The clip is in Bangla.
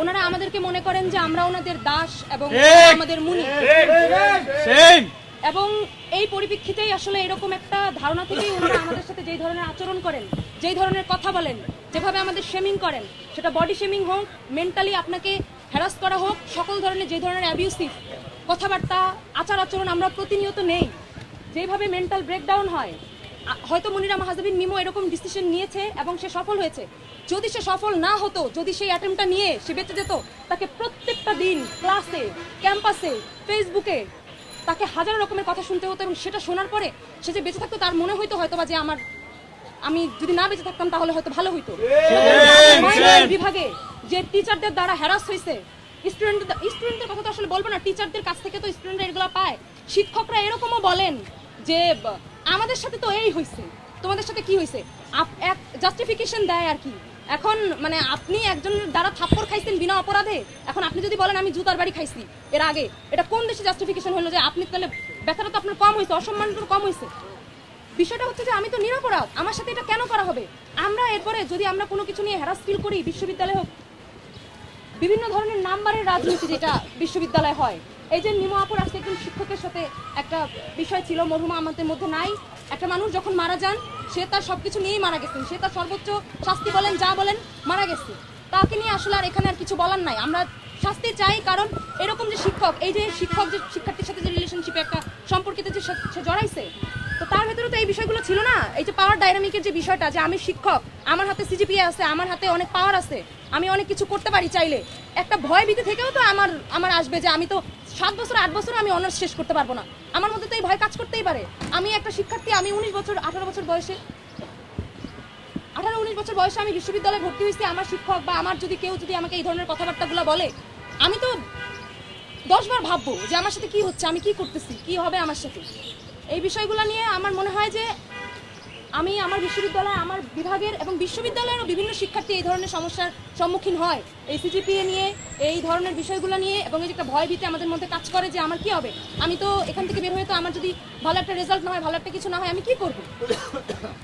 ওনারা আমাদেরকে মনে করেন যে আমরা ওনাদের দাস এবং আমাদের মুনি, এবং এই পরিপ্রেক্ষিতেই আসলে এরকম একটা ধারণা থেকেই ওনারা আমাদের সাথে যেই ধরনের আচরণ করেন, যেই ধরনের কথা বলেন, যেভাবে আমাদের শেমিং করেন, সেটা বডি শেমিং হোক, মেন্টালি আপনাকে হ্যারাস করা হোক, সকল ধরনের যে ধরনের অ্যাবিউসিভ কথাবার্তা, আচার আচরণ আমরা প্রতিনিয়ত নেই, যেভাবে মেন্টাল ব্রেকডাউন হয়। হয়তো মনিরা মাহাজাবিন মিমো এরকম ডিসিশন নিয়েছে এবং সে সফল হয়েছে। যদি সে সফল না হতো, যদি সেই অ্যাটেম্পটা নিয়ে সে বেঁচে যেত, তাকে প্রত্যেকটা দিন ক্লাসে, ক্যাম্পাসে, ফেসবুকে তাকে হাজার রকমের কথা শুনতে হতো, এবং সেটা শোনার পরে সে যে বেঁচে থাকতো তার মনে হইতো হয়তো বা যে আমি যদি না বেঁচে থাকতাম তাহলে হয়তো ভালো হইতো। বিভাগে যে টিচারদের দ্বারা হ্যারাস হয়েছে, স্টুডেন্টদের কথা তো আসলে বলবো না, টিচারদের কাছ থেকে তো স্টুডেন্টরা এগুলো পায়। শিক্ষকরা এরকমও বলেন যে আমাদের সাথে তো এই হয়েছে, তোমাদের সাথে কি হয়েছে, এক জাস্টিফিকেশন দেয় আর কি। এখন মানে আপনি একজনের দ্বারা থাপ্পড় খাইছেন বিনা অপরাধে, এখন আপনি যদি বলেন আমি জুতার বাড়ি খাইছি এর আগে, এটা কোন দেশে জাস্টিফিকেশন হলো যে আপনি তাহলে ব্যথাটা তো আপনার কম হয়েছে, অসম্মানটা কম হয়েছে? বিষয়টা হচ্ছে যে আমি তো নিরপরাধ, আমার সাথে এটা কেন করা হবে? আমরা এরপরে যদি আমরা কোনো কিছু নিয়ে হ্যারাস ফিল করি, বিশ্ববিদ্যালয়ে হোক, বিভিন্ন ধরনের নাম্বারের রাজনীতি যেটা বিশ্ববিদ্যালয়ে হয়। এই যে মিমো আপুর আজকে একজন শিক্ষকের সাথে একটা বিষয় ছিল, মরহুমা আমাদের মধ্যে নাই। একটা মানুষ যখন মারা যান, সে তার সবকিছু নিয়েই মারা গেছেন, সে তার সর্বোচ্চ শাস্তি বলেন যা বলেন মারা গেছে, তাকে নিয়ে আসলে আর এখানে আর কিছু বলার নাই। আমরা শাস্তি চাই, কারণ এরকম যে শিক্ষক, এই যে শিক্ষক যে শিক্ষার্থীর সাথে যে রিলেশনশিপে একটা সম্পর্কিত যে সে জড়াইছে, তো তার ভেতরে তো এই বিষয়গুলো ছিল না। এই যে পাওয়ার ডাইনামিকের যে বিষয়টা, যে আমি শিক্ষক, আমার হাতে সিজিপিএ আছে, আমার হাতে অনেক পাওয়ার আছে, আমি অনেক কিছু করতে পারি চাইলে, একটা ভয় ভীতি থেকেও তো আমার আসবে যে আমি তো 7 বছর 8 বছর আমি অনার্স শেষ করতে পারবো না, আমার মধ্যে তো এই ভয় কাজ করতেই পারে। আমি একটা শিক্ষার্থী, আমি 19 বছর 18 বছর বয়সে 18-19 বছর বয়সে আমি বিশ্ববিদ্যালয়ে ভর্তি হয়েছি। আমার শিক্ষক বা আমার যদি কেউ যদি আমাকে এই ধরনের কথাবার্তাগুলো বলে, আমি তো 10 বার ভাববো যে আমার সাথে কি হচ্ছে, আমি কি করতেছি, কি হবে আমার সাথে। এই বিষয়গুলো নিয়ে আমার মনে হয় যে আমি আমার বিশ্ববিদ্যালয়, আমার বিভাগের এবং বিশ্ববিদ্যালয়েরও বিভিন্ন শিক্ষার্থী এই ধরনের সমস্যার সম্মুখীন হয়, এই সিজিপিএ নিয়ে, এই ধরনের বিষয়গুলো নিয়ে, এবং এই যে একটা ভয় ভীতি আমাদের মধ্যে কাজ করে যে আমার কি হবে, আমি তো এখান থেকে বের হয়ে তো আমার যদি ভালো একটা রেজাল্ট না হয়, ভালো একটা কিছু না হয়, আমি কি করবো।